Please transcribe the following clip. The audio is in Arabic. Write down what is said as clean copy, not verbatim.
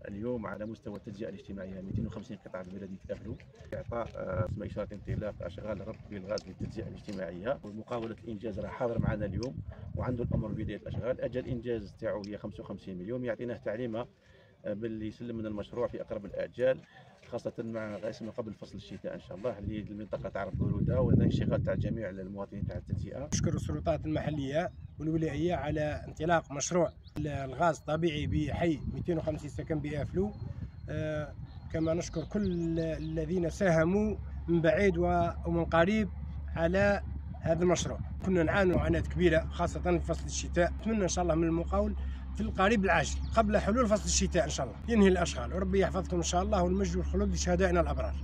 اليوم على مستوى التجزئه الاجتماعيه 250 قطاع ببلديه افلو اعطاء اسماء اشاره انطلاق اشغال ربط بالغاز للتجزئه الاجتماعيه، ومقاوله الانجاز راه حاضر معنا اليوم وعنده الامر بدايه الاشغال. اجل الانجاز تاعو هي 55 مليون. يعطيناه تعليمه باللي يسلم من المشروع في اقرب الاجال، خاصه مع غاسم قبل فصل الشتاء ان شاء الله، اللي المنطقه تعرف بروده والانشغال تاع جميع المواطنين تاع التجزئه. نشكر السلطات المحليه والولاييه على انطلاق مشروع الغاز الطبيعي بحي 250 سكن بافلو. كما نشكر كل الذين ساهموا من بعيد ومن قريب على هذا المشروع. كنا نعاني معاناة كبيرة خاصة في فصل الشتاء. نتمنى إن شاء الله من المقاول في القريب العاجل قبل حلول فصل الشتاء إن شاء الله ينهي الأشغال، وربي يحفظكم إن شاء الله، والمجد والخلود لشهدائنا الأبرار.